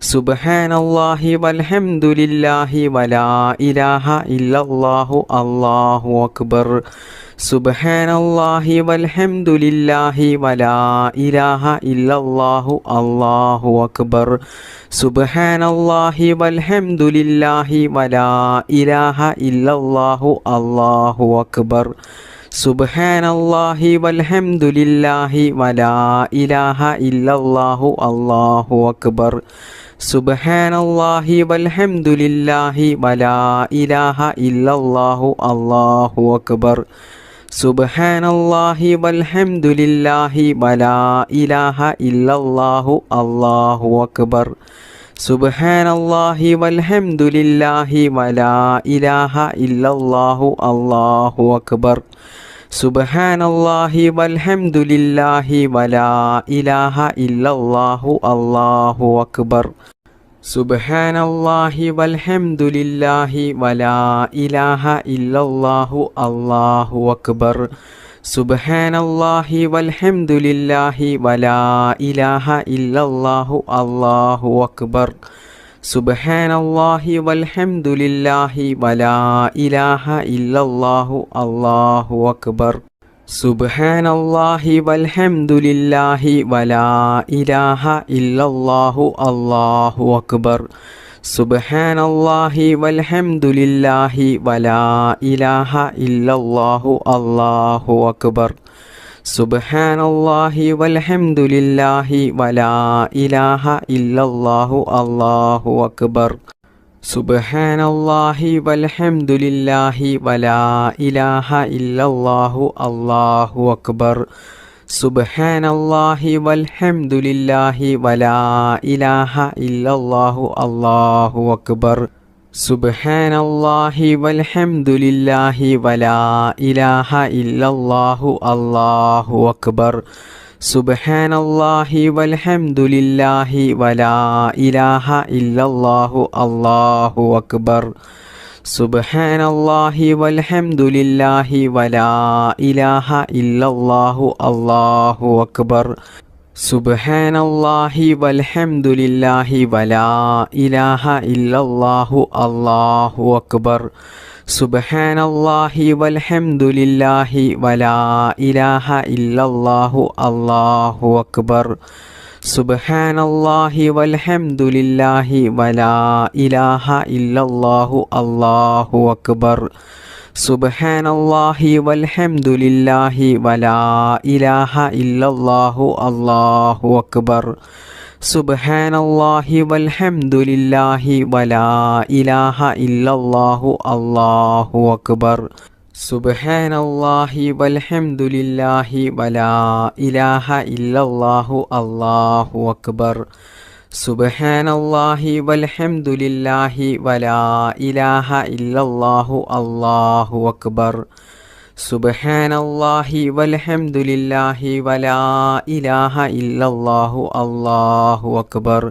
സുബ്ഹാനല്ലാഹി വൽഹംദുലില്ലാഹി വലാ ഇലാഹ ഇല്ലല്ലാഹു അല്ലാഹു അക്ബർ. സുബ്ഹാനല്ലാഹി വൽഹംദുലില്ലാഹി വലാ ഇലാഹ ഇല്ലല്ലാഹു അല്ലാഹു അക്ബർ. സുബ്ഹാനല്ലാഹി വൽഹംദുലില്ലാഹി വലാ ഇലാഹ ഇല്ലല്ലാഹു അല്ലാഹു അക്ബർ. സുബ്ഹാനല്ലാഹി വൽഹംദുലില്ലാഹി വലാ ഇലാഹ ഇല്ലല്ലാഹു അല്ലാഹു അക്ബർ. സുബ്ഹാനല്ലാഹി വൽഹംദുലില്ലാഹി വലാ ഇലാഹ ഇല്ലല്ലാഹു അല്ലാഹു അക്ബർ. സുബ്ഹാനല്ലാഹി വൽഹംദുലില്ലാഹി വലാ ഇലാഹ ഇല്ലല്ലാഹു അല്ലാഹു അക്ബർ. സുബ്ഹാനല്ലാഹി വൽഹംദുലില്ലാഹി വലാ ഇലാഹ ഇല്ലല്ലാഹു അല്ലാഹു അക്ബർ. സുബ്ഹാനല്ലാഹി വൽഹംദുലില്ലാഹി വലാ ഇലാഹ ഇല്ലല്ലാഹു അല്ലാഹു അക്ബർ. സുബ്ഹാനല്ലാഹി വൽഹംദുലില്ലാഹി വലാ ഇലാഹ ഇല്ലല്ലാഹു അല്ലാഹു അക്ബർ. സുബ്ഹാനല്ലാഹി വൽഹംദുലില്ലാഹി വലാ ഇലാഹ ഇല്ലല്ലാഹു അല്ലാഹു അക്ബർ. സുബ്ഹാനല്ലാഹി വൽഹംദുലില്ലാഹി വലാ ഇലാഹ ഇല്ലല്ലാഹു അല്ലാഹു അക്ബർ. സുബ്ഹാനല്ലാഹി വൽഹംദുലില്ലാഹി വലാ ഇലാഹ ഇല്ലല്ലാഹു അല്ലാഹു അക്ബർ. സുബ്ഹാനല്ലാഹി വൽഹംദുലില്ലാഹി വലാ ഇലാഹ ഇല്ലല്ലാഹു അല്ലാഹു അക്ബർ. സുബ്ഹാനല്ലാഹി വൽഹംദുലില്ലാഹി വലാ ഇലാഹ ഇല്ലല്ലാഹു അല്ലാഹു അക്ബർ. സുബ്ഹാനല്ലാഹി വൽഹംദുലില്ലാഹി വലാ ഇലാഹ ഇല്ലല്ലാഹു അല്ലാഹു അക്ബർ. സുബ്ഹാനല്ലാഹി വൽഹംദുലില്ലാഹി വലാ ഇലാഹ ഇല്ലല്ലാഹു അല്ലാഹു അക്ബർ. സുബ്ഹാനല്ലാഹി വൽഹംദുലില്ലാഹി വലാ ഇലാഹ ഇല്ലല്ലാഹു അല്ലാഹു അക്ബർ. സുബ്ഹാനല്ലാഹി വൽഹംദുലില്ലാഹി വലാ ഇലാഹ ഇല്ലല്ലാഹു അല്ലാഹു അക്ബർ. സുബ്ഹാനല്ലാഹി വൽഹംദുലില്ലാഹി വലാ ഇലാഹ ഇല്ലല്ലാഹു അല്ലാഹു അക്ബർ. സുബ്ഹാനല്ലാഹി വൽഹംദുലില്ലാഹി വലാ ഇലാഹ ഇല്ലല്ലാഹു അല്ലാഹു അക്ബർ. സുബ്ഹാനല്ലാഹി വൽഹംദുലില്ലാഹി വലാ ഇലാഹ ഇല്ലല്ലാഹു അല്ലാഹു അക്ബർ. സുബ്ഹാനല്ലാഹി വൽഹംദുലില്ലാഹി വലാ ഇലാഹ ഇല്ലല്ലാഹു അല്ലാഹു അക്ബർ. സുബ്ഹാനല്ലാഹി വൽഹംദുലില്ലാഹി വലാ ഇലാഹ ഇല്ലല്ലാഹു അല്ലാഹു അക്ബർ. സുബ്ഹാനല്ലാഹി വൽഹംദുലില്ലാഹി വലാ ഇലാഹ ഇല്ലല്ലാഹു അല്ലാഹു അക്ബർ. സുബ്ഹാനല്ലാഹി വൽഹംദുലില്ലാഹി വലാ ഇലാഹ ഇല്ലല്ലാഹു അല്ലാഹു അക്ബർ. സുബ്ഹാനല്ലാഹി വൽഹംദുലില്ലാഹി വലാ ഇലാഹ ഇല്ലല്ലാഹു അല്ലാഹു അക്ബർ. സുബ്ഹാനല്ലാഹി വൽഹംദുലില്ലാഹി വലാ ഇലാഹ ഇല്ലല്ലാഹു അല്ലാഹു അക്ബർ.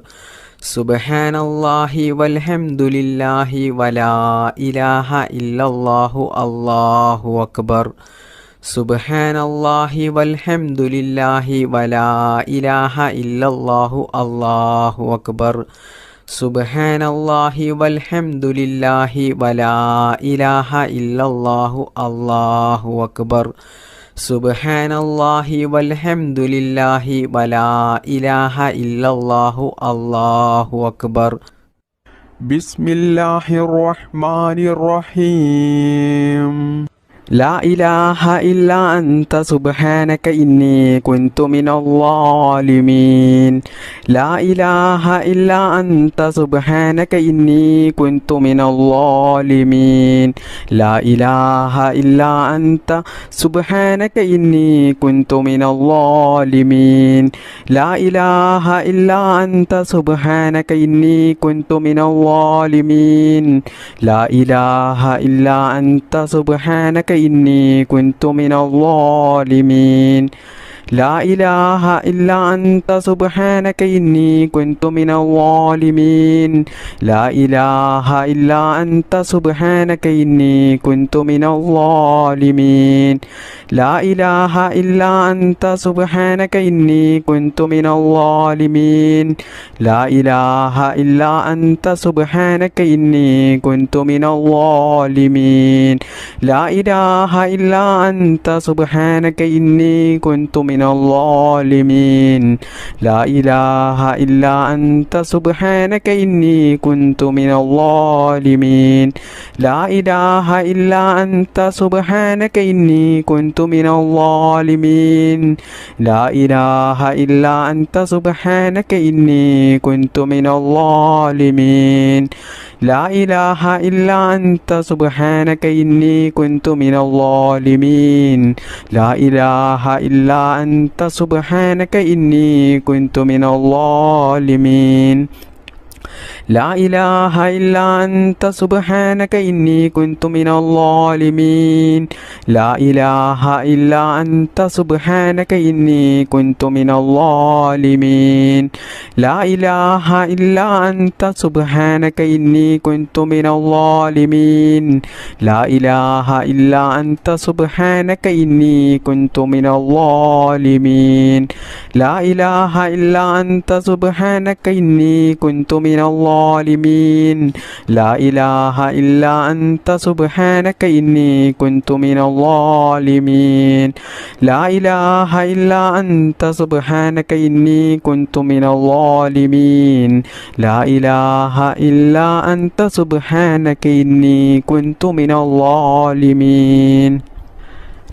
സുബ്ഹാനല്ലാഹി വൽഹംദുലില്ലാഹി വലാ ഇലാഹ ഇല്ലല്ലാഹു അല്ലാഹു അക്ബർ. സുബ്ഹാനല്ലാഹി വൽഹംദുലില്ലാഹി വലാ ഇലാഹ ഇല്ലല്ലാഹു അല്ലാഹു അക്ബർ. സുബ്ഹാനല്ലാഹി വൽഹംദുലില്ലാഹി വലാ ഇലാഹ ഇല്ലല്ലാഹു അല്ലാഹു അക്ബർ. സുബ്ഹാനല്ലാഹി വൽഹംദുലില്ലാഹി വലാ ഇലാഹ ഇല്ലല്ലാഹു അല്ലാഹു അക്ബർ. ബിസ്മില്ലാഹിർ റഹ്മാനിർ റഹീം. لا إله إلا أنت سبحانك إني كنت من الظالمين. لا إله إلا أنت سبحانك إني كنت من الظالمين. لا إله إلا أنت سبحانك إني كنت من الظالمين. لا إله إلا أنت سبحانك إني كنت من الظالمين. لا إله إلا أنت سبحانك إني كنت من الظالمين. لا إله إلا أنت سبحانك إني كنت من الظالمين لا إله إلا أنت سبحانك إني كنت من الظالمين لا إله إلا أنت سبحانك إني كنت من الظالمين لا إله إلا أنت سبحانك إني كنت من الظالمين لا إله إلا أنت سبحانك إني كنت من الظالمين لا إله إلا أنت سبحانك إني كنت من الظالمين لا إله إلا أنت سبحانك إني كنت من الظالمين لا إله إلا أنت سبحانك إني كنت من الظالمين لا إله إلا أنت سبحانك إني كنت من الظالمين لا إله إلا أنت سبحانك إني كنت من الظالمين لا إله إلا أنت سبحانك إني كنت من الظالمين لا إله إلا أنت سبحانك إني كنت من الظالمين لا إله إلا أنت سبحانك إني كنت من الظالمين لا إله إلا أنت سبحانك إني كنت من الظالمين لا إله إلا أنت سبحانك إني كنت من الظالمين لا إله إلا أنت سبحانك إني كنت من الظالمين لا إله إلا أنت سبحانك إني كنت من الظالمين لا إله إلا أنت سبحانك إني كنت من الظالمين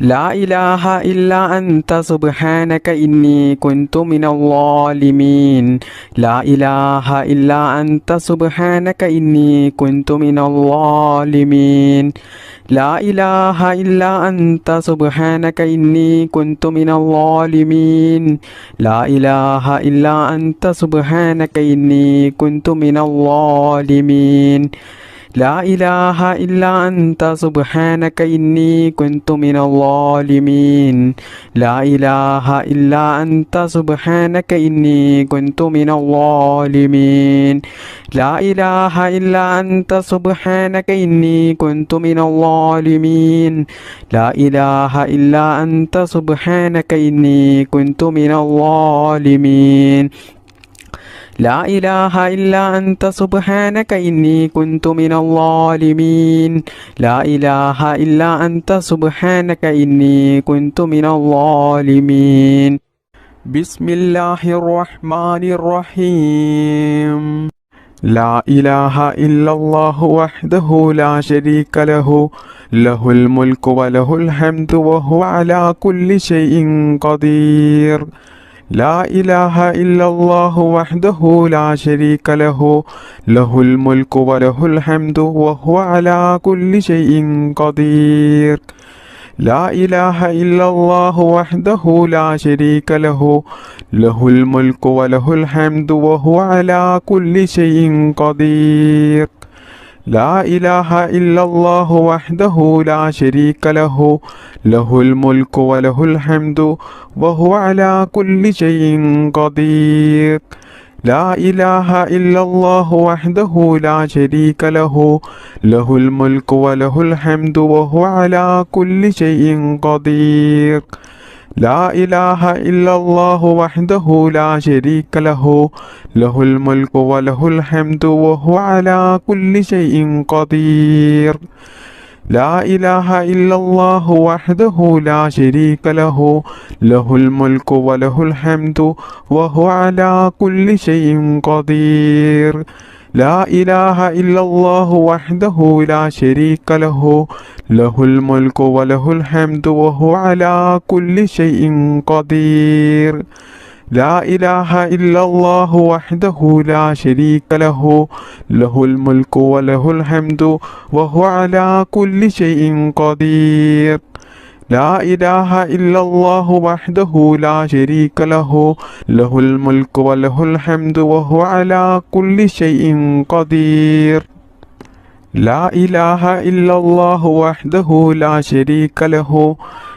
لا إله إلا أنت سبحانك إني كنت من الظالمين لا إله إلا أنت سبحانك إني كنت من الظالمين لا إله إلا أنت سبحانك إني كنت من الظالمين لا إله إلا أنت سبحانك إني كنت من الظالمين لا إله إلا أنت سبحانك إني كنت من الظالمين لا إله إلا أنت سبحانك إني كنت من الظالمين لا إله إلا أنت سبحانك إني كنت من الظالمين لا إله إلا أنت سبحانك إني كنت من الظالمين لا إله إلا أنت سبحانك إني كنت من الظالمين لا إله إلا أنت سبحانك إني كنت من الظالمين بسم الله الرحمن الرحيم لا إله إلا الله وحده لا شريك له له الملك وله الحمد وهو على كل شيء قدير لا إله إلا الله وحده لا شريك له له الملك وله الحمد وهو على كل شيء قدير لا إله إلا الله وحده لا شريك له له الملك وله الحمد وهو على كل شيء قدير لا إله إلا الله وحده لا شريك له له الملك وله الحمد وهو على كل شيء قدير لا إله إلا الله وحده لا شريك له له الملك وله الحمد وهو على كل شيء قدير لا إله إلا الله وحده لا شريك له له الملك وله الحمد وهو على كل شيء قدير لا إله إلا الله وحده لا شريك له له الملك وله الحمد وهو على كل شيء قدير لا إله إلا الله وحده لا شريك له له الملك وله الحمد وهو على كل شيء قدير لا إله إلا الله وحده لا شريك له له الملك وله الحمد وهو على كل شيء قدير لا إله إلا الله وحده لا شريك له له الملك وله الحمد وهو على كل شيء قدير لا إله إلا الله وحده لا شريك له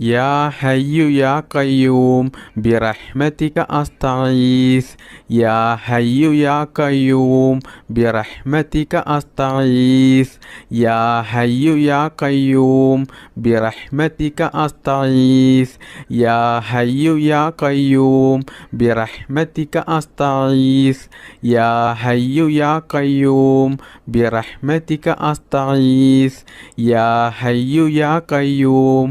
يا حي يا قيوم برحمتك أستغيث يا حي يا قيوم برحمتك أستغيث يا حي يا قيوم برحمتك أستغيث يا حي يا قيوم برحمتك أستغيث يا حي يا قيوم برحمتك أستغيث يا حي يا قيوم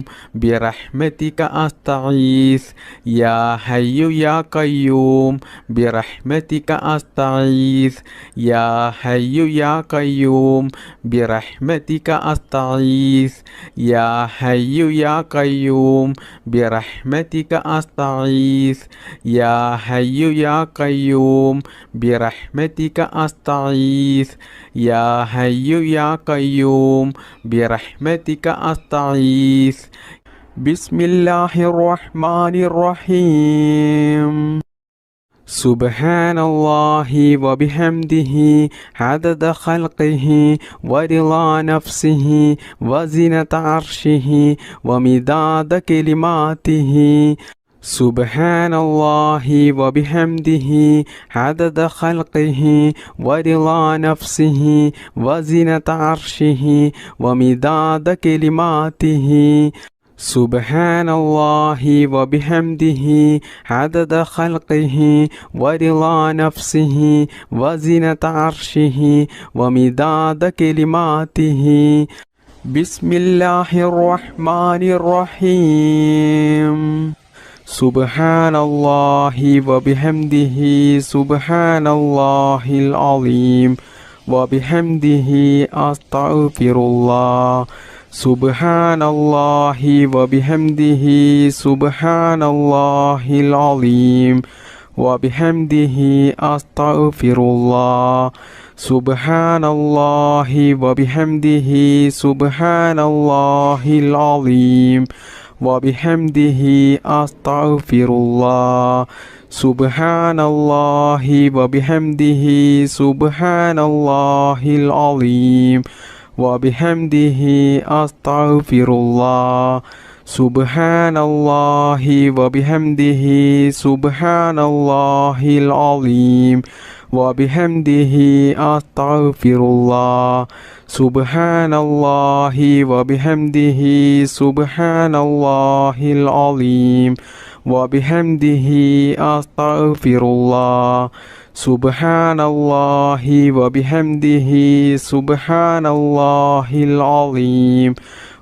برحمتك أستغيث يا حي يا قيوم برحمتك أستغيث يا حي يا قيوم برحمتك أستغيث يا حي يا قيوم برحمتك أستغيث يا حي يا قيوم برحمتك أستغيث يا حي يا قيوم برحمتك أستغيث بسم الله الرحمن الرحيم سبحان الله وبحمده عدد خلقه ورضا نفسه وزنة عرشه ومداد كلماته سبحان الله وبحمده عدد خلقه ورضا نفسه وزنة عرشه ومداد كلماته سبحان الله وبحمده عدد خلقه ورضا نفسه وزنة عرشه ومداد كلماته بسم الله الرحمن الرحيم سبحان الله وبحمده سبحان الله العظيم وبحمده أستغفر الله سبحان الله وبحمده سبحان الله العظيم وبحمده أستغفر الله سبحان الله وبحمده سبحان الله العظيم وبحمده أستغفر الله سبحان الله وبحمده سبحان الله العظيم وبحمده أستغفر الله سبحان الله وبحمده سبحان الله العظيم وبحمده أستغفر الله سبحان الله وبحمده سبحان الله العظيم وبحمده أستغفر الله سبحان الله وبحمده سبحان الله العظيم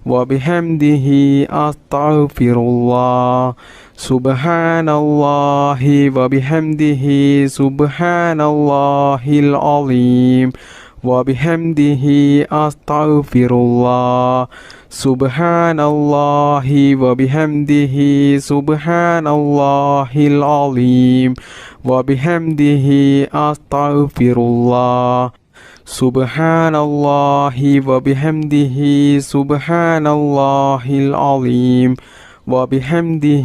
وبحمده أستغفر الله سبحان الله وبحمده سبحان الله العظيم وبحمده أستغفر الله سبحان الله وبحمده سبحان الله العظيم وبحمده أستغفر الله سبحان الله وبحمده سبحان الله العظيم وبحمده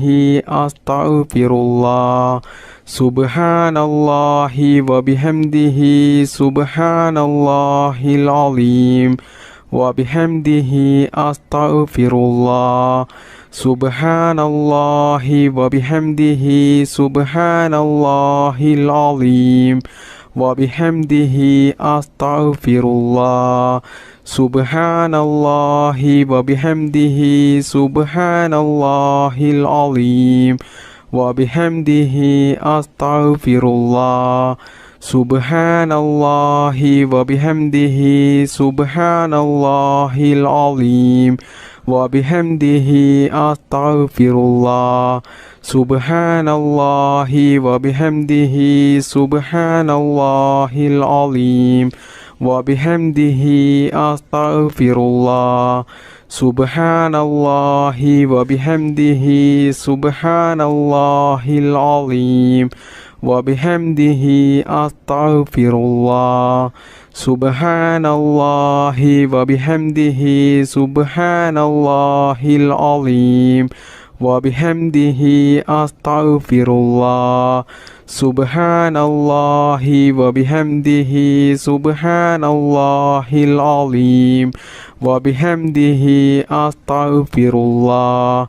أستغفر الله سبحان الله وبحمده سبحان الله العظيم وبحمده أستغفر الله سبحان الله وبحمده سبحان الله العظيم وبحمده أستغفر الله سبحان الله وبحمده سبحان الله العظيم وبحمده أستغفر الله سبحان الله وبحمده سبحان الله العظيم وبحمده أستغفر الله سبحان الله وبحمده سبحان الله العظيم وبحمده أستغفر الله سبحان الله وبحمده سبحان الله العظيم وبحمده أستغفر الله سبحان الله وبحمده سبحان الله العظيم وبحمده أستغفر الله سبحان الله وبحمده سبحان الله العظيم وبحمده أستغفر الله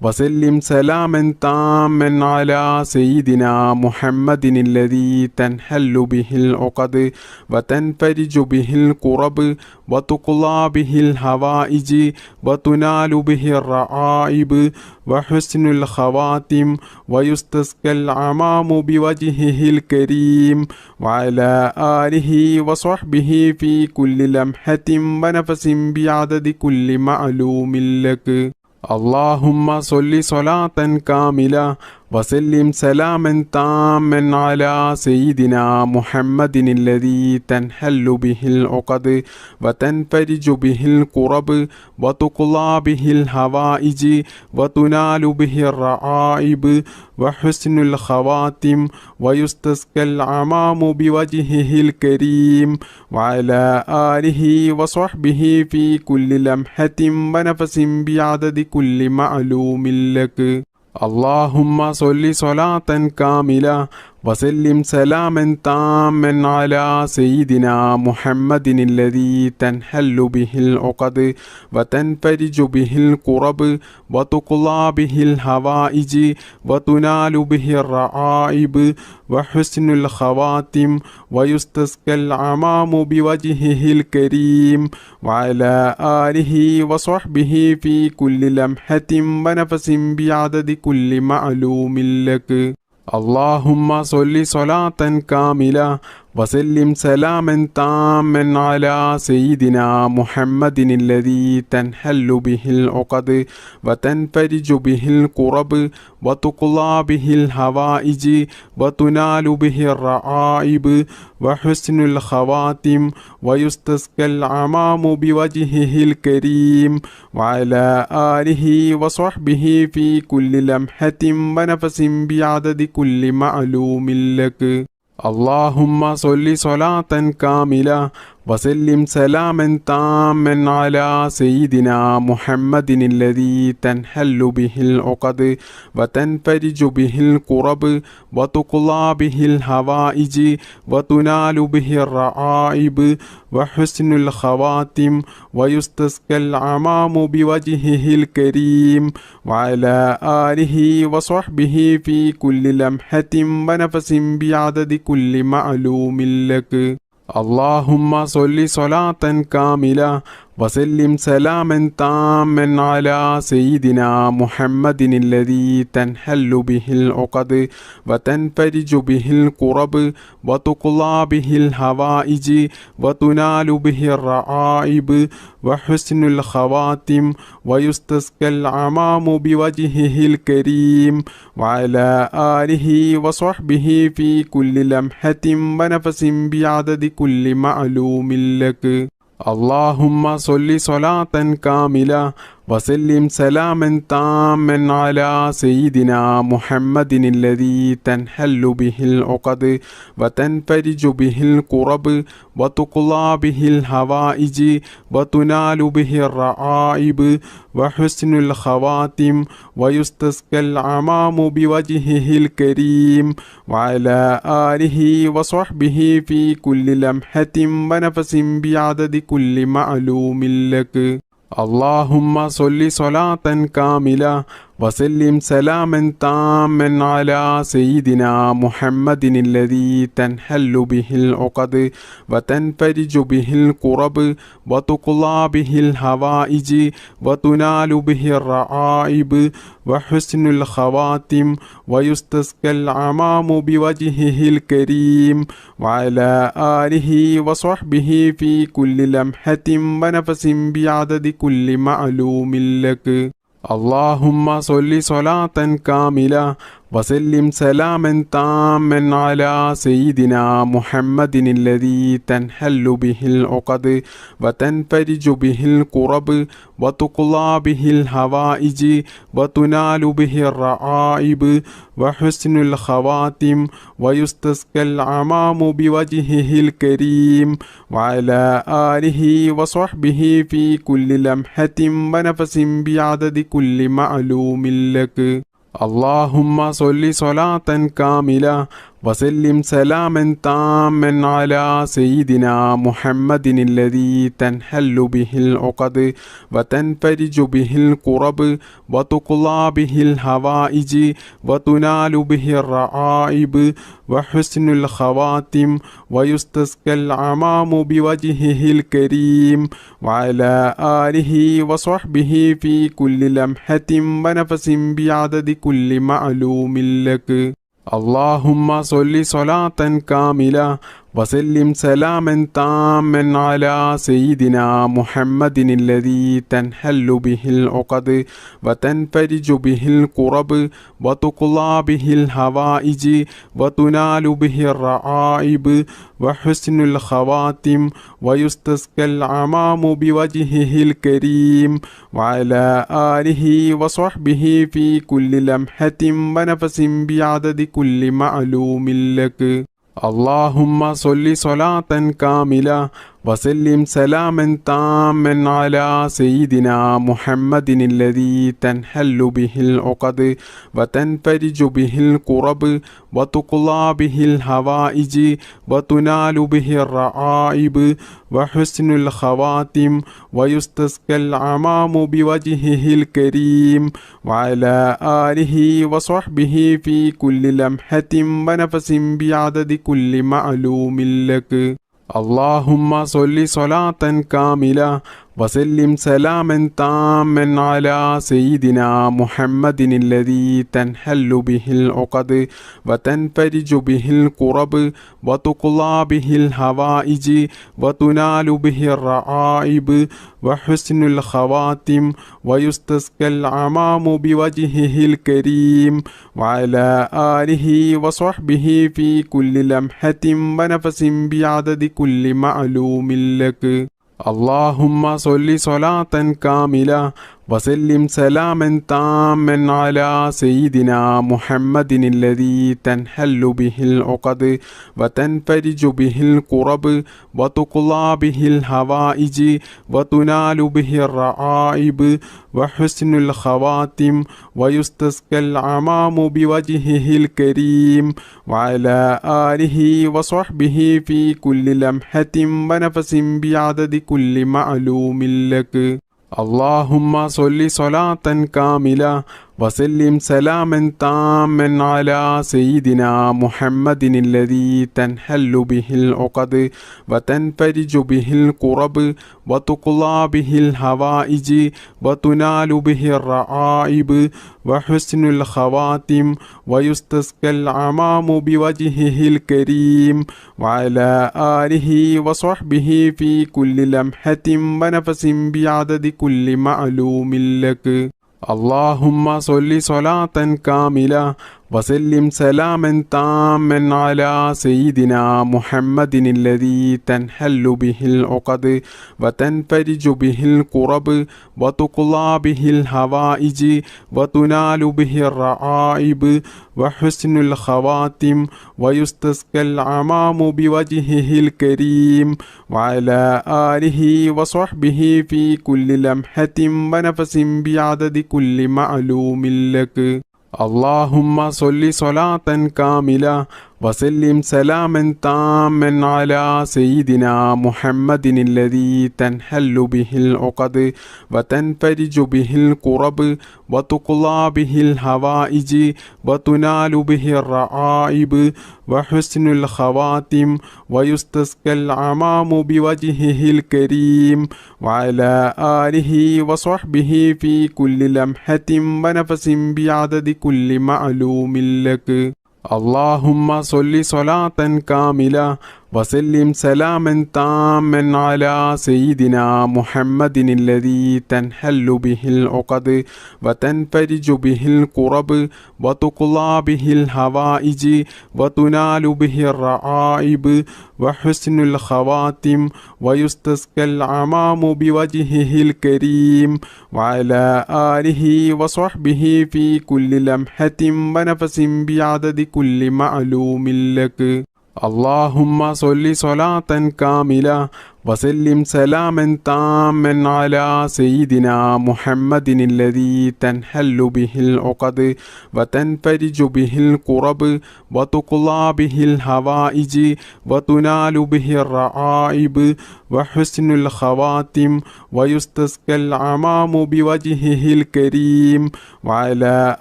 وسلم سلاما تاما على سيدنا محمد الذي تنحل به العقد وتنفرج به الكرب وتقضى به الحوائج وتنال به الرعائب وحسن الخواتم ويستسقى الغمام بوجهه الكريم وعلى آله وصحبه في كل لمحة ونفس بعدد كل معلوم لك. اللهم صل صلاة كاملة وسلم سلاما تاما على سيدنا محمد الذي تنحل به العقد وتنفرج به الكرب وتقضى به الحوائج وتنال به الرعائب وحسن الخواتم ويستسقى الغمام بوجهه الكريم وعلى آله وصحبه في كل لمحة ونفس بعدد كل معلوم لك. اللهم صل صلاة كاملة وسلم سلاما تاما على سيدنا محمد الذي تنحل به العقد وتنفرج به الكرب وتقضى به الحوائج وتنال به الرعائب وحسن الخواتم ويستسقى الغمام بوجهه الكريم وعلى آله وصحبه في كل لمحة ونفس بعدد كل معلوم لك. اللهم صل صلاة كاملة وسلم سلاما تاما على سيدنا محمد الذي تنحل به العقد وتنفرج به الكرب وتقضى به الحوائج وتنال به الرعائب وحسن الخواتم ويستسقى الغمام بوجهه الكريم وعلى آله وصحبه في كل لمحة ونفس بعدد كل معلوم لك. اللهم صل صلاة كاملة وسلم سلاما تاما على سيدنا محمد الذي تنحل به العقد وتنفرج به الكرب وتقضى به الحوائج وتنال به الرعائب وحسن الخواتم ويستسقى الغمام بوجهه الكريم وعلى آله وصحبه في كل لمحة ونفس بعدد كل معلوم لك. اللهم صل صلاة كاملة وسلم سلاما تاما على سيدنا محمد الذي تنحل به العقد وتنفرج به الكرب وتقضى به الحوائج وتنال به الرعائب وحسن الخواتم ويستسقى الغمام بوجهه الكريم وعلى آله وصحبه في كل لمحة ونفس بعدد كل معلوم لك. اللهم صل صلاة كاملة وسلم سلاما تاما على سيدنا محمد الذي تنحل به العقد وتنفرج به الكرب وتقضى به الحوائج وتنال به الرعائب وحسن الخواتم ويستسقى الغمام بوجهه الكريم وعلى آله وصحبه في كل لمحة ونفس بعدد كل معلوم لك. اللهم صل صلاة كاملة وسلم سلاما تاما على سيدنا محمد الذي تنحل به العقد وتنفرج به الكرب وتقضى به الحوائج وتنال به الرعائب وحسن الخواتم ويستسقى الغمام بوجهه الكريم وعلى آله وصحبه في كل لمحة ونفس بعدد كل معلوم لك. اللهم صل صلاة كاملة وسلم سلاما تاما على سيدنا محمد الذي تنحل به العقد وتنفرج به الكرب وتقضى به الحوائج وتنال به الرعائب وحسن الخواتم ويستسقى الغمام بوجهه الكريم وعلى آله وصحبه في كل لمحة ونفس بعدد كل معلوم لك. اللهم صل صلاة كاملة وسلم سلاما تاما على سيدنا محمد الذي تنحل به العقد وتنفرج به الكرب وتقضى به الحوائج وتنال به الرعائب وحسن الخواتم ويستسقى الغمام بوجهه الكريم وعلى آله وصحبه في كل لمحة ونفس بعدد كل معلوم لك. اللهم صل صلاة كاملة وسلم سلاما تاما على سيدنا محمد الذي تنحل به العقد وتنفرج به الكرب وتقضى به الحوائج وتنال به الرعائب وحسن الخواتم ويستسقى الغمام بوجهه الكريم وعلى آله وصحبه في كل لمحة ونفس بعدد كل معلوم لك. اللهم صل صلاة كاملة وسلم سلاما تاما على سيدنا محمد الذي تنحل به العقد وتنفرج به الكرب وتقضى به الحوائج وتنال به الرعائب وحسن الخواتم ويستسقى الغمام بوجهه الكريم وعلى آله وصحبه في كل لمحة ونفس بعدد كل معلوم لك. اللهم صل صلاة كاملة وسلم سلاما تاما على سيدنا محمد الذي تنحل به العقد وتنفرج به الكرب وتقضى به الحوائج وتنال به الرعائب وحسن الخواتم ويستسقى الغمام بوجهه الكريم وعلى آله وصحبه في كل لمحة ونفس بعدد كل معلوم لك. اللهم صل صلاة كاملة وسلم سلاما تاما على سيدنا محمد الذي تنحل به العقد وتنفرج به الكرب وتقضى به الحوائج وتنال به الرعائب وحسن الخواتم ويستسقى الغمام بوجهه الكريم وعلى آله وصحبه في كل لمحة ونفس بعدد كل معلوم لك. اللهم صل صلاة كاملة وسلم سلاما تاما على سيدنا محمد الذي تنحل به العقد وتنفرج به الكرب وتقضى به الحوائج وتنال به الرعائب وحسن الخواتم ويستسقى الغمام بوجهه الكريم وعلى آله وصحبه في كل لمحة ونفس بعدد كل معلوم لك. اللهم صل صلاة كاملة وسلم سلاما تاما على سيدنا محمد الذي تنحل به العقد وتنفرج به الكرب وتقضى به الحوائج وتنال به الرعائب وحسن الخواتم ويستسقى الغمام بوجهه الكريم وعلى آله وصحبه في كل لمحة ونفس بعدد كل معلوم لك. اللهم صل صلاة كاملة وسلم سلاما تاما على سيدنا محمد الذي تنحل به العقد وتنفرج به الكرب وتقضى به الحوائج وتنال به الرعائب وحسن الخواتم ويستسقى الغمام بوجهه الكريم وعلى آله وصحبه في كل لمحة ونفس بعدد كل معلوم لك. اللهم صل صلاة كاملة وسلم سلاما تاما على سيدنا محمد الذي تنحل به العقد وتنفرج به الكرب وتقضى به الحوائج وتنال به الرعائب وحسن الخواتم ويستسقى الغمام بوجهه الكريم وعلى آله وصحبه في كل لمحة ونفس بعدد كل معلوم لك. اللهم صل صلاة كاملة وسلم سلاما تاما على سيدنا محمد الذي تنحل به العقد وتنفرج به الكرب وتقضى به الحوائج وتنال به الرعائب وحسن الخواتم ويستسقى العمام بوجهه الكريم وعلى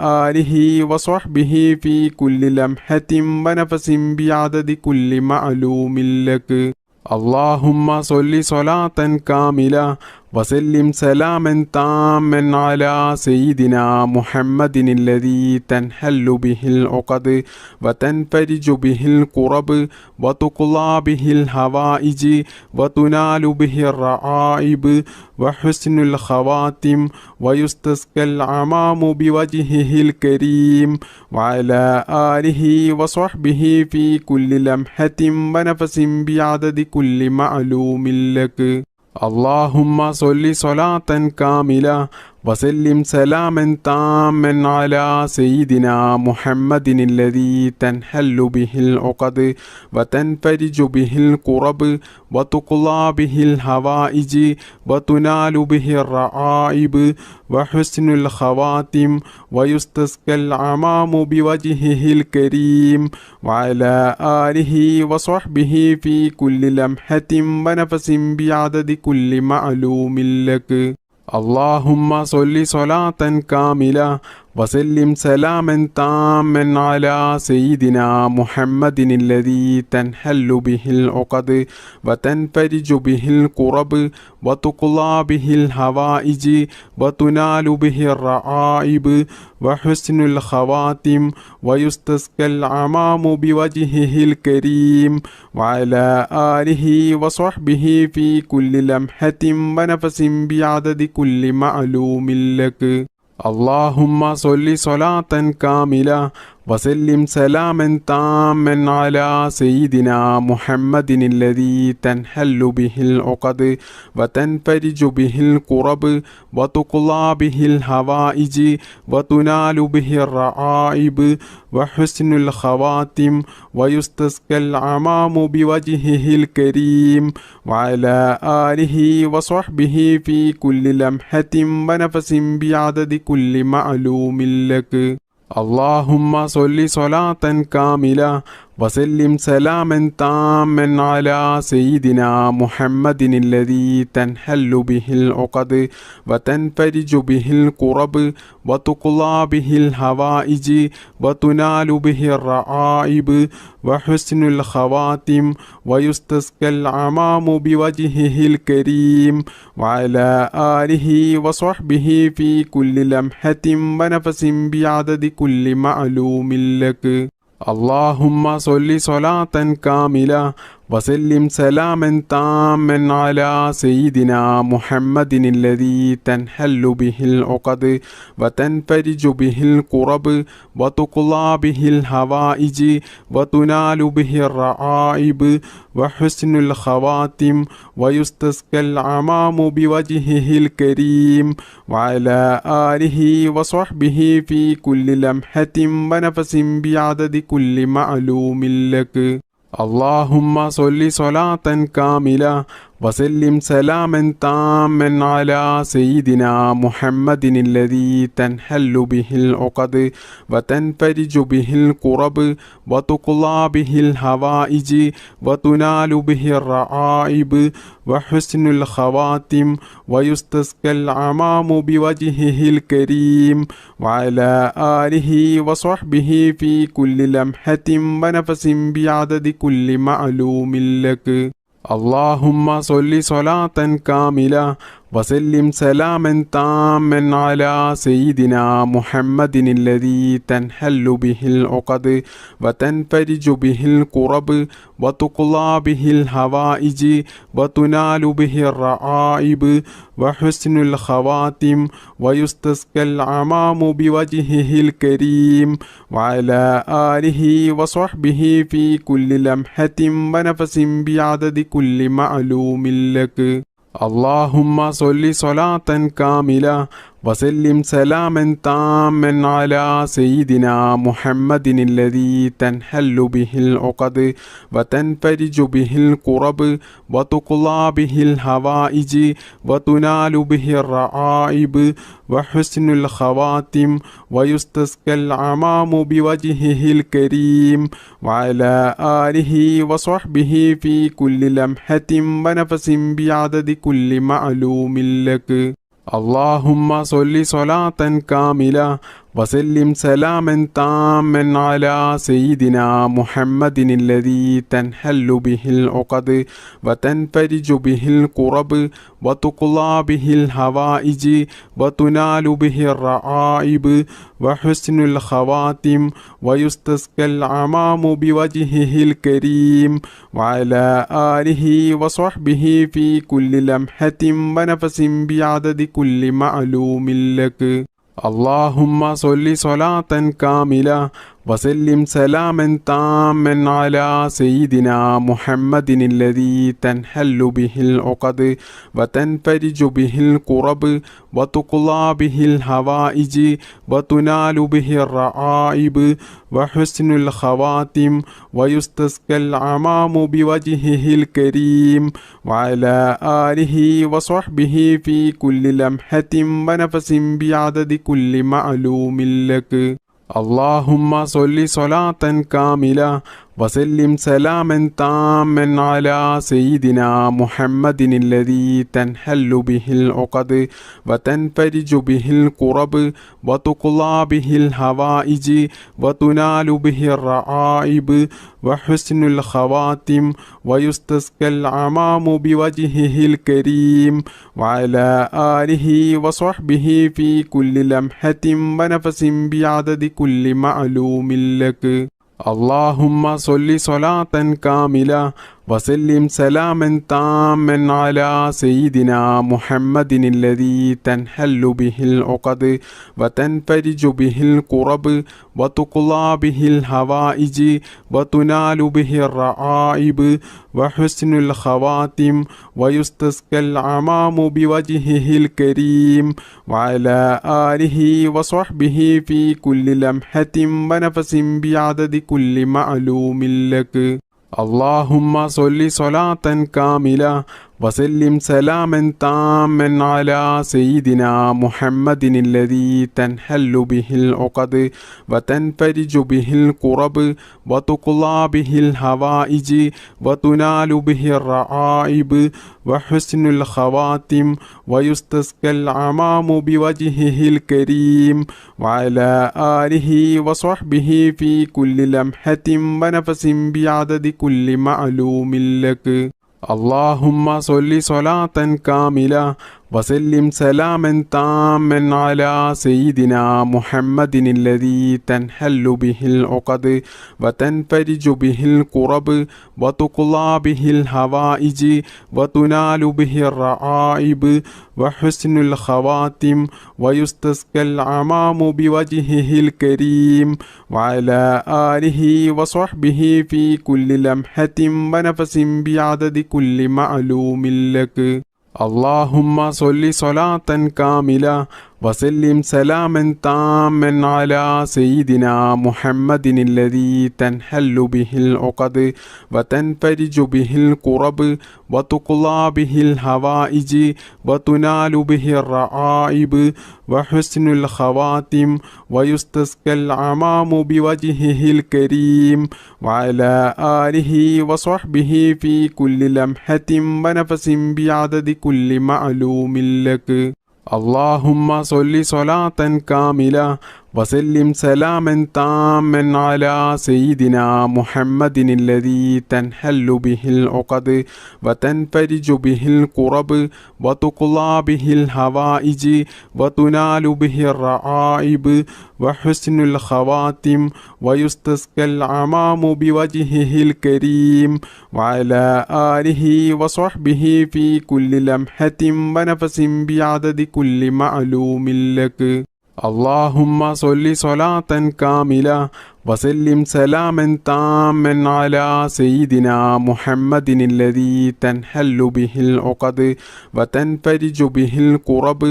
آله وصحبه في كل لمحة ونفس بعدد كل معلوم لك. اللهم صل صلاة كاملة وسلم سلاما تاما على سيدنا محمد الذي تنحل به العقد وتنفرج به الكرب وتقضى به الحوائج وتنال به الرعائب وحسن الخواتم ويستسقى العمام بوجهه الكريم وعلى آله وصحبه في كل لمحة ونفس بعدد كل معلوم لك. اللهم صل صلاة كاملة وسلم سلاما تاما على سيدنا محمد الذي تنحل به العقد وتنفرج به الكرب وتقضى به الحوائج وتنال به الرعائب وحسن الخواتم ويستسقى العمام بوجهه الكريم وعلى آله وصحبه في كل لمحة ونفس بعدد كل معلوم لك. اللهم صل صلاة كاملة وسلم سلاما تاما على سيدنا محمد الذي تنحل به العقد وتنفرج به الكرب وتقضى به الحوائج وتنال به الرعائب وحسن الخواتم ويستسقى العمام بوجهه الكريم وعلى آله وصحبه في كل لمحة ونفس بعدد كل معلوم لك. اللهم صل صلاة كاملة وسلم سلاما تاما على سيدنا محمد الذي تنحل به العقد وتنفرج به الكرب وتقضى به الحوائج وتنال به الرعائب وحسن الخواتم ويستسقى العمام بوجهه الكريم وعلى آله وصحبه في كل لمحة ونفس بعدد كل معلوم لك. اللهم صل صلاة كاملة وسلم سلاما تاما على سيدنا محمد الذي تنحل به العقد وتنفرج به الكرب وتقضى به الحوائج وتنال به الرعائب وحسن الخواتم ويستسقى العمام بوجهه الكريم وعلى آله وصحبه في كل لمحة ونفس بعدد كل معلوم لك. اللهم صل صلاة كاملة وسلم سلاما تاما على سيدنا محمد الذي تنحل به العقد وتنفرج به الكرب وتقضى به الحوائج وتنال به الرعائب وحسن الخواتم ويستسقى العمام بوجهه الكريم وعلى آله وصحبه في كل لمحة ونفس بعدد كل معلوم لك. اللهم صل صلاة كاملة وسلم سلاما تاما على سيدنا محمد الذي تنحل به العقد وتنفرج به الكرب وتقضى به الحوائج وتنال به الرعائب وحسن الخواتم ويستسقى العمام بوجهه الكريم وعلى آله وصحبه في كل لمحة ونفس بعدد كل معلوم لك. اللهم صل صلاة كاملة وسلم سلاما تاما على سيدنا محمد الذي تنحل به العقد وتنفرج به الكرب وتقضى به الحوائج وتنال به الرعائب وحسن الخواتم ويستسقى العمام بوجهه الكريم وعلى آله وصحبه في كل لمحة ونفس بعدد كل معلوم لك. اللهم صل صلاة كاملة وسلم سلاما تاما على سيدنا محمد الذي تنحل به العقد وتنفرج به الكرب وتقضى به الحوائج وتنال به الرعائب وحسن الخواتم ويستسقى العمام بوجهه الكريم وعلى آله وصحبه في كل لمحة ونفس بعدد كل معلوم لك. اللهم صل صلاة كاملة وسلم سلاما تاما على سيدنا محمد الذي تنحل به العقد وتنفرج به الكرب وتقضى به الحوائج وتنال به الرعائب وحسن الخواتم ويستسقى العمام بوجهه الكريم وعلى آله وصحبه في كل لمحة ونفس بعدد كل معلوم لك. اللهم صل صلاة كاملة وسلم سلاما تاما على سيدنا محمد الذي تنحل به العقد وتنفرج به الكرب وتقضى به الحوائج وتنال به الرعائب وحسن الخواتم ويستسقى العمام بوجهه الكريم وعلى آله وصحبه في كل لمحة ونفس بعدد كل معلوم لك. اللهم صل صلاة كاملة وسلم سلاما تاما على سيدنا محمد الذي تنحل به العقد وتنفرج به الكرب وتقضى به الحوائج وتنال به الرعائب وحسن الخواتم ويستسقى العمام بوجهه الكريم وعلى آله وصحبه في كل لمحة ونفس بعدد كل معلوم لك. اللهم صل صلاة كاملة وسلم سلاما تاما على سيدنا محمد الذي تنحل به العقد وتنفرج به الكرب وتقضى به الحوائج وتنال به الرعائب وحسن الخواتم ويستسقى العمام بوجهه الكريم وعلى آله وصحبه في كل لمحة ونفس بعدد كل معلوم لك. اللهم صل صلاة كاملة وسلم سلاما تاما على سيدنا محمد الذي تنحل به العقد وتنفرج به الكرب وتقضى به الحوائج وتنال به الرعائب وحسن الخواتم ويستسقى العمام بوجهه الكريم وعلى آله وصحبه في كل لمحة ونفس بعدد كل معلوم لك. اللهم صل صلاة كاملة وسلم سلاما تاما على سيدنا محمد الذي تنحل به العقد وتنفرج به الكرب وتقضى به الحوائج وتنال به الرعائب وحسن الخواتم ويستسقى العمام بوجهه الكريم وعلى آله وصحبه في كل لمحة ونفس بعدد كل معلوم لك. اللهم صل صلاة كاملة وسلم سلاما تاما على سيدنا محمد الذي تنحل به العقد وتنفرج به الكرب وتقضى به الحوائج وتنال به الرعائب وحسن الخواتم ويستسقى العمام بوجهه الكريم وعلى آله وصحبه في كل لمحة ونفس بعدد كل معلوم لك. اللهم صل صلاة كاملة وسلم سلاما تاما على سيدنا محمد الذي تنحل به العقد وتنفرج به الكرب وتقضى به الحوائج وتنال به الرعائب وحسن الخواتم ويستسقى العمام بوجهه الكريم وعلى آله وصحبه في كل لمحة ونفس بعدد كل معلوم لك. اللهم صل صلاة كاملة وسلم سلاما تاما على سيدنا محمد الذي تنحل به العقد وتنفرج به الكرب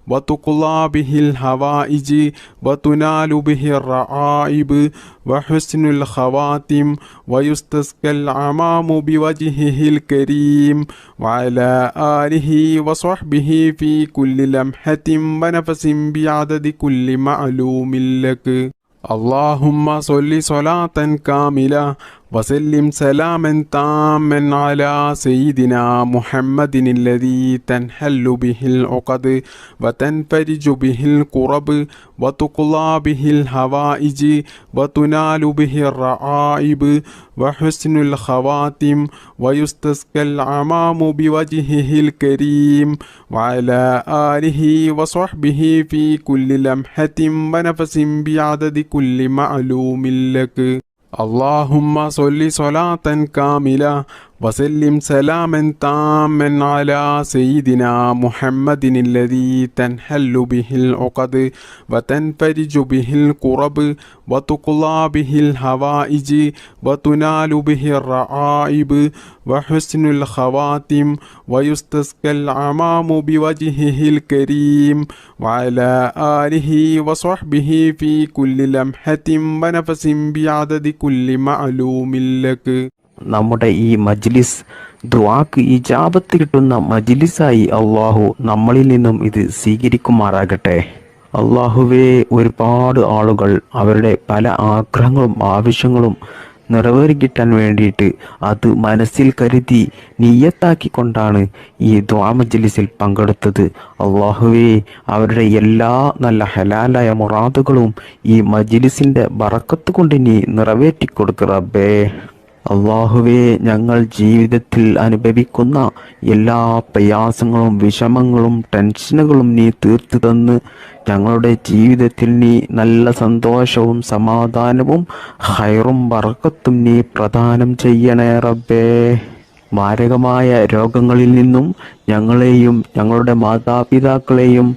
وتقضى به الحوائج وتنال به الرعائب وحسن الخواتم ويستسقى العمام بوجهه الكريم وعلى آله وصحبه في كل لمحة ونفس بعدد كل معلوم لك. اللهم صل صلاة كاملة وسلم سلاما تاما على سيدنا محمد الذي تنحل به العقد وتنفرج به الكرب وتقضى به الحوائج وتنال به الرعائب وحسن الخواتم ويستسقى العمام بوجهه الكريم وعلى آله وصحبه في كل لمحة ونفس بعدد كل معلوم لك. اللهم صل صلاة كاملة وسلم سلاما تاما على سيدنا محمد الذي تنحل به العقد وتنفرج به الكرب وتقضى به الحوائج وتنال به الرعائب وحسن الخواتم ويستسقى العمام بوجهه الكريم وعلى آله وصحبه في كل لمحة ونفس بعدد كل معلوم لك. നമ്മുടെ ഈ മജ്ലിസ് ദുആക്ക് ഇജാബത്ത് കിട്ടുന്ന മജ്ലിസായി അള്ളാഹു നമ്മളിൽ നിന്നും ഇത് സ്വീകരിക്കുമാറാകട്ടെ. അള്ളാഹുവേ, ഒരുപാട് ആളുകൾ അവരുടെ പല ആഗ്രഹങ്ങളും ആവശ്യങ്ങളും നിറവേറിക്കിട്ടാൻ വേണ്ടിയിട്ട് അത് മനസ്സിൽ കരുതി നിയ്യത്താക്കിക്കൊണ്ടാണ് ഈ ദുആ മജ്ലിസിൽ പങ്കെടുത്തത്. അള്ളാഹുവേ, അവരുടെ എല്ലാ നല്ല ഹലാലായ മുറാദുകളും ഈ മജ്ലിസിൻ്റെ ബറക്കത്ത് കൊണ്ട് നീ നിറവേറ്റിക്കൊടുക്കുക റബ്ബേ. അള്ളാഹുവേ, ഞങ്ങൾ ജീവിതത്തിൽ അനുഭവിക്കുന്ന എല്ലാ പ്രയാസങ്ങളും വിഷമങ്ങളും ടെൻഷനുകളും നീ തീർത്തു തന്ന് ഞങ്ങളുടെ ജീവിതത്തിൽ നീ നല്ല സന്തോഷവും സമാധാനവും ഹൈറും ബറക്കത്തും നീ പ്രദാനം ചെയ്യണേ റബ്ബേ. മാരകമായ രോഗങ്ങളിൽ നിന്നും ഞങ്ങളെയും ഞങ്ങളുടെ മാതാപിതാക്കളെയും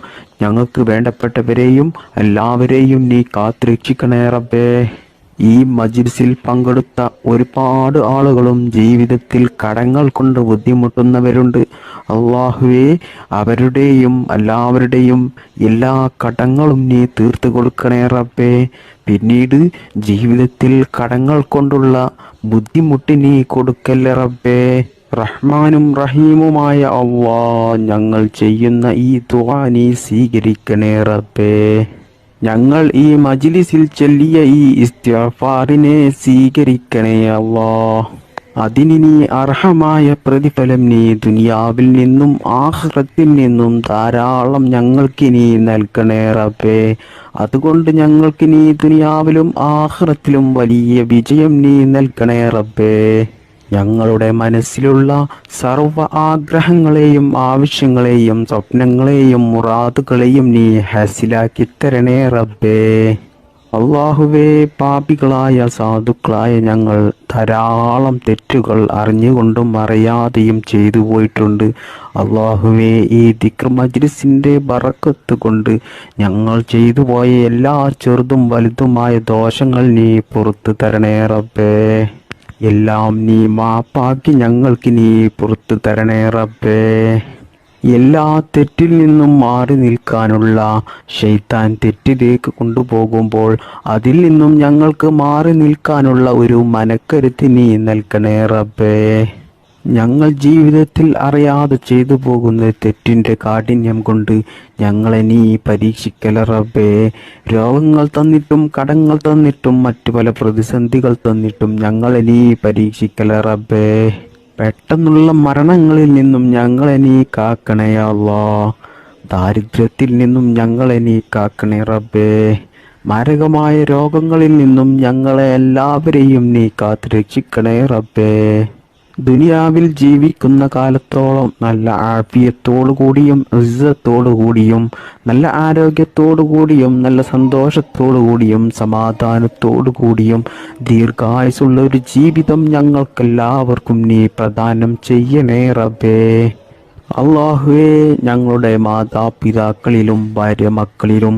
ഞങ്ങൾക്ക് വേണ്ടപ്പെട്ടവരെയും എല്ലാവരെയും നീ കാത്തുരക്ഷിക്കണേ റബ്ബേ. ഈ മജ്ലിസിൽ പങ്കെടുത്ത ഒരുപാട് ആളുകളും ജീവിതത്തിൽ കടങ്ങൾ കൊണ്ട് ബുദ്ധിമുട്ടുന്നവരുണ്ട്. അള്ളാഹുവേ, അവരുടെയും എല്ലാവരുടെയും എല്ലാ കടങ്ങളും നീ തീർത്തു കൊടുക്കണേ റബ്ബേ. പിന്നീട് ജീവിതത്തിൽ കടങ്ങൾ കൊണ്ടുള്ള ബുദ്ധിമുട്ട് നീ കൊടുക്കല്ലേ റബ്ബേ. റഹ്മാനും റഹീമുമായ അല്ലാഹ്, ഞങ്ങൾ ചെയ്യുന്ന ഈ ദുആ നീ സ്വീകരിക്കണേ റബ്ബേ. ഞങ്ങൾ ഈ മജ്ലിസിൽ ചൊല്ലിയ ഈ ഇസ്തിഗ്ഫാറിനെ സ്വീകരിക്കണേ അല്ലാഹ്. അതിന് നീ അർഹമായ പ്രതിഫലം നീ ദുനിയാവിൽ നിന്നും ആഖിറത്തിൽ നിന്നും ധാരാളം ഞങ്ങൾക്ക് നീ നൽകണേ റബ്ബേ. അതുകൊണ്ട് ഞങ്ങൾക്ക് നീ ദുനിയാവിലും ആഖിറത്തിലും വലിയ വിജയം നീ നൽകണേ റബ്ബേ. ഞങ്ങളുടെ മനസ്സിലുള്ള സർവ്വ ആഗ്രഹങ്ങളെയും ആവശ്യങ്ങളെയും സ്വപ്നങ്ങളെയും മുറാദുകളെയും നീ ഹാസിലാക്കി തരണേ റബ്ബേ. അള്ളാഹുവേ, പാപികളായ സാധുക്കളായ ഞങ്ങൾ ധാരാളം തെറ്റുകൾ അറിഞ്ഞുകൊണ്ടും അറിയാതെയും ചെയ്തു പോയിട്ടുണ്ട്. അള്ളാഹുവേ, ഈ ദിക്ർ മജ്ലിസിൻ്റെ ബറക്കത്ത് കൊണ്ട് ഞങ്ങൾ ചെയ്തു പോയ എല്ലാ ചെറുതും വലുതുമായ ദോഷങ്ങൾ നീ പുറത്തു തരണേ റബ്ബേ. എല്ലാം നീ മാപ്പാക്കി ഞങ്ങൾക്ക് നീ പുറത്തു തരണേ റബ്ബേ. എല്ലാ തെറ്റിൽ നിന്നും മാറി നിൽക്കാനുള്ള ശൈത്താൻ തെറ്റിലേക്ക് കൊണ്ടുപോകുമ്പോൾ അതിൽ നിന്നും ഞങ്ങൾക്ക് മാറി നിൽക്കാനുള്ള ഒരു മനക്കരുത്ത് നീ നൽകണേ റബ്ബേ. ഞങ്ങൾ ജീവിതത്തിൽ അറിയാതെ ചെയ്തു പോകുന്ന തെറ്റിൻ്റെ കാഠിന്യം കൊണ്ട് ഞങ്ങളെ നീ പരീക്ഷിക്കല റബ്ബേ. രോഗങ്ങൾ തന്നിട്ടും കടങ്ങൾ തന്നിട്ടും മറ്റു പല പ്രതിസന്ധികൾ തന്നിട്ടും ഞങ്ങളെ നീ പരീക്ഷിക്കല റബ്ബേ. പെട്ടെന്നുള്ള മരണങ്ങളിൽ നിന്നും ഞങ്ങളെ നീ കാക്കണേ അല്ലാഹ്. ദാരിദ്ര്യത്തിൽ നിന്നും ഞങ്ങളെ നീ കാക്കണേ റബ്ബേ. മാരകമായ രോഗങ്ങളിൽ നിന്നും ഞങ്ങളെ എല്ലാവരെയും നീ കാത്തു രക്ഷിക്കണേ റബ്ബേ. ദുനിയാവിൽ ജീവിക്കുന്ന കാലത്തോളം നല്ല ആഫിയത്തോടു കൂടിയും ഇസ്സത്തോടു കൂടിയും നല്ല ആരോഗ്യത്തോടു കൂടിയും നല്ല സന്തോഷത്തോടു കൂടിയും സമാധാനത്തോടു കൂടിയും ദീർഘായുസുള്ള ഒരു ജീവിതം ഞങ്ങൾക്കെല്ലാവർക്കും നീ പ്രദാനം ചെയ്യണേ റബ്ബേ. അള്ളാഹുവേ, ഞങ്ങളുടെ മാതാപിതാക്കളിലും ഭാര്യ മക്കളിലും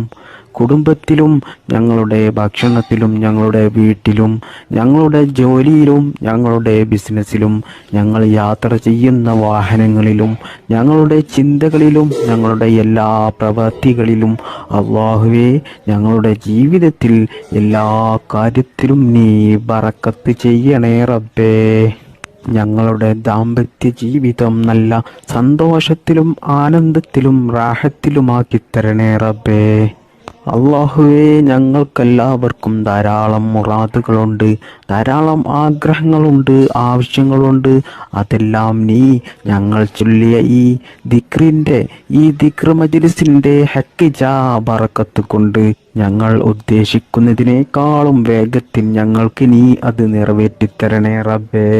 കുടുംബത്തിലും ഞങ്ങളുടെ ഭക്ഷണത്തിലും ഞങ്ങളുടെ വീട്ടിലും ഞങ്ങളുടെ ജോലിയിലും ഞങ്ങളുടെ ബിസിനസ്സിലും ഞങ്ങൾ യാത്ര ചെയ്യുന്ന വാഹനങ്ങളിലും ഞങ്ങളുടെ ചിന്തകളിലും ഞങ്ങളുടെ എല്ലാ പ്രവൃത്തികളിലും അല്ലാഹുവേ ഞങ്ങളുടെ ജീവിതത്തിൽ എല്ലാ കാര്യത്തിലും നീ ബറക്കത്ത് ചെയ്യണേ റബ്ബേ. ഞങ്ങളുടെ ദാമ്പത്യ ജീവിതം നല്ല സന്തോഷത്തിലും ആനന്ദത്തിലും റാഹത്തിലുമാക്കി തരണേ റബ്ബേ. അല്ലാഹുവേ ഞങ്ങൾക്കെല്ലാവർക്കും ധാരാളം മുറാദുകളുണ്ട്, ധാരാളം ആഗ്രഹങ്ങളുണ്ട്, ആവശ്യങ്ങളുണ്ട്. അതെല്ലാം നീ ഞങ്ങൾ ചൊല്ലിയ ഈ ദിക്ർ മജ്ലിസിന്റെ ഹക്കിജാ ബറക്കത്ത് കൊണ്ട് ഞങ്ങൾ ഉദ്ദേശിക്കുന്നതിനേക്കാളും വേഗത്തിൽ ഞങ്ങൾക്ക് നീ അത് നിറവേറ്റിത്തരണേ റബ്ബേ.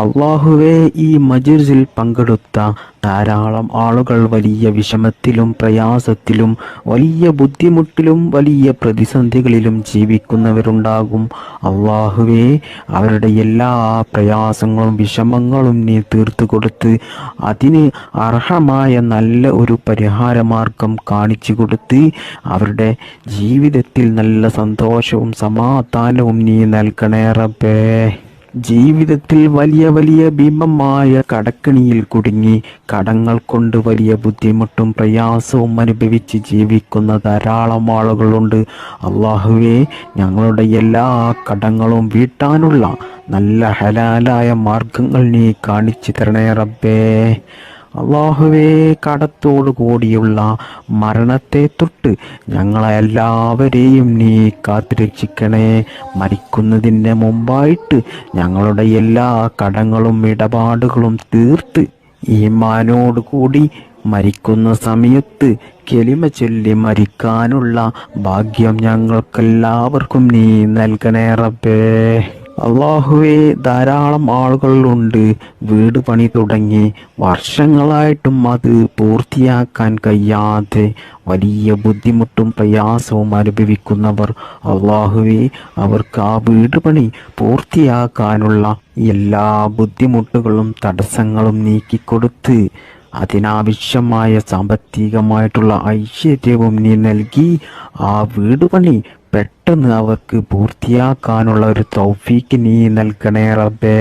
അല്ലാഹുവേ ഈ മജ്ലിസിൽ പങ്കെടുത്ത ധാരാളം ആളുകൾ വലിയ വിഷമത്തിലും പ്രയാസത്തിലും വലിയ ബുദ്ധിമുട്ടിലും വലിയ പ്രതിസന്ധികളിലും ജീവിക്കുന്നവരുണ്ടാകും. അല്ലാഹുവേ അവരുടെ എല്ലാ പ്രയാസങ്ങളും വിഷമങ്ങളും നീ തീർത്തു കൊടുത്ത് അതിന് അർഹമായ നല്ല ഒരു പരിഹാരമാർഗം കാണിച്ചു കൊടുത്ത് അവരുടെ ജീവിതത്തിൽ നല്ല സന്തോഷവും സമാധാനവും നീ നൽകണേ റബ്ബേ. ജീവിതത്തിൽ വലിയ വലിയ ഭീമമായ കടക്കണിയിൽ കുടുങ്ങി കടങ്ങൾ കൊണ്ട് വലിയ ബുദ്ധിമുട്ടും പ്രയാസവും അനുഭവിച്ച് ജീവിക്കുന്ന ധാരാളം ആളുകളുണ്ട്. അല്ലാഹുവേ ഞങ്ങളുടെ എല്ലാ കടങ്ങളും വീട്ടാനുള്ള നല്ല ഹലാലായ മാർഗങ്ങൾ നീ കാണിച്ചു തരണേ റബ്ബേ. അല്ലാഹുവേ കടത്തോടു കൂടിയുള്ള മരണത്തെ തൊട്ട് ഞങ്ങളെല്ലാവരെയും നീ കാത്തുരക്ഷിക്കണേ. മരിക്കുന്നതിന് മുമ്പായിട്ട് ഞങ്ങളുടെ എല്ലാ കടങ്ങളും ഇടപാടുകളും തീർത്ത് ഈമാനോട് കൂടി മരിക്കുന്ന സമയത്ത് കലിമ ചൊല്ലി മരിക്കാനുള്ള ഭാഗ്യം ഞങ്ങൾക്കെല്ലാവർക്കും നീ നൽകണേ റബ്ബേ. അല്ലാഹുവേ ധാരാളം ആളുകളുണ്ട് വീട് പണി തുടങ്ങി വർഷങ്ങളായിട്ടും അത് പൂർത്തിയാക്കാൻ കഴിയാതെ വലിയ ബുദ്ധിമുട്ടും പ്രയാസവും അനുഭവിക്കുന്നവർ. അല്ലാഹുവേ അവർക്ക് ആ വീട് പണി പൂർത്തിയാക്കാനുള്ള എല്ലാ ബുദ്ധിമുട്ടുകളും തടസ്സങ്ങളും നീക്കിക്കൊടുത്ത് അതിനാവശ്യമായ സാമ്പത്തികമായിട്ടുള്ള ഐശ്വര്യവും നീ നൽകി ആ വീട് പണി പെട്ടെന്ന് അവർക്ക് പൂർത്തിയാക്കാനുള്ള ഒരു തൗഫീക്ക് നീ നൽകണേ റബ്ബേ.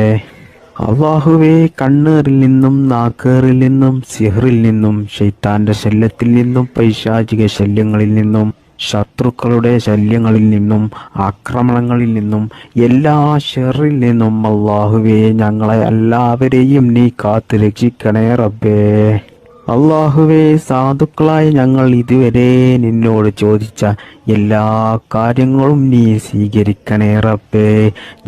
അല്ലാഹുവേ കണ്ണേറിൽ നിന്നും നാക്കേറിൽ നിന്നും സിഹറിൽ നിന്നും ശൈത്താന്റെ ശല്യത്തിൽ നിന്നും പൈശാചിക ശല്യങ്ങളിൽ നിന്നും ശത്രുക്കളുടെ ശല്യങ്ങളിൽ നിന്നും ആക്രമണങ്ങളിൽ നിന്നും എല്ലാ ഷെറിൽ നിന്നും അല്ലാഹുവേ ഞങ്ങളെ എല്ലാവരെയും നീ കാത്തു രക്ഷിക്കണേ റബ്ബേ. അല്ലാഹുവേ സാധുക്കളായ ഞങ്ങൾ ഇതുവരെ നിന്നോട് ചോദിച്ച എല്ലാ കാര്യങ്ങളും നീ സ്വീകരിക്കണേ റബ്ബേ.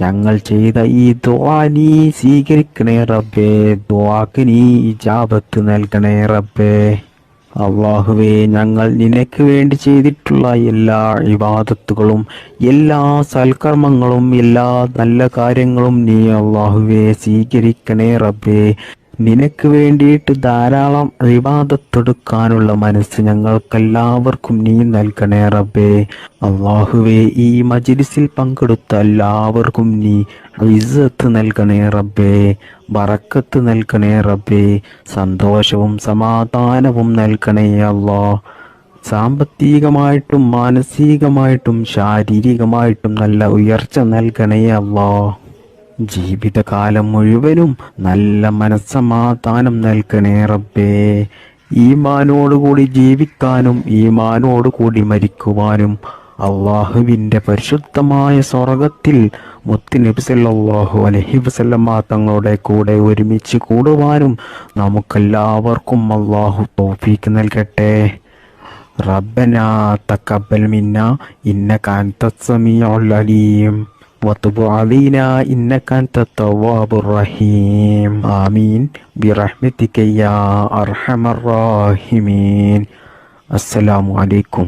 ഞങ്ങൾ ചെയ്ത ഈ ദുആ നീ സ്വീകരിക്കണേ റബ്ബേ. ദുആക്ക് നീ ഇജാബത്ത് നൽകണേ റബ്ബേ. അല്ലാഹുവേ ഞങ്ങൾ നിനക്ക് വേണ്ടി ചെയ്തിട്ടുള്ള എല്ലാ ഇബാദത്തുകളും എല്ലാ സൽക്കർമ്മങ്ങളും എല്ലാ നല്ല കാര്യങ്ങളും നീ അല്ലാഹുവേ സ്വീകരിക്കണേ റബ്ബേ. നിനക്ക് വേണ്ടിയിട്ട് ധാരാളം ഇബാദത്തെടുക്കാനുള്ള മനസ്സ് ഞങ്ങൾക്കെല്ലാവർക്കും നീ നൽകണേ റബ്ബേ. അല്ലാഹുവേ ഈ മജ്ലിസിൽ പങ്കെടുത്ത എല്ലാവർക്കും നീ ഇസ്സത്ത് നൽകണേ റബ്ബേ, ബറക്കത്ത് നൽകണേ റബ്ബേ, സന്തോഷവും സമാധാനവും നൽകണേ അല്ലാഹ്. സാമ്പത്തികമായിട്ടും മാനസികമായിട്ടും ശാരീരികമായിട്ടും നല്ല ഉയർച്ച നൽകണേ അല്ലാഹ്. ജീവിതകാലം മുഴുവനും നല്ല മനസ്സമാധാനം നൽകണേ റബ്ബേ. ഈമാനോടുകൂടി ജീവിക്കാനും ഈമാനോടുകൂടി മരിക്കുവാനും അള്ളാഹുവിൻ്റെ പരിശുദ്ധമായ സ്വർഗത്തിൽ മുത്തുനബി സല്ലല്ലാഹു അലൈഹി വസല്ലമ തങ്ങളുടെ കൂടെ ഒരുമിച്ച് കൂടുവാനും നമുക്കെല്ലാവർക്കും അള്ളാഹു തൗഫീക്ക് നൽകട്ടെ. റബ്ബനാ തഖബ്ബൽ മിന്നാ ഇന്നക അൻതസ് സമീഉൽ അലീം وتب علينا إنك أنت التواب الرحيم آمين برحمتك يا أرحم الراحمين. السلام عليكم.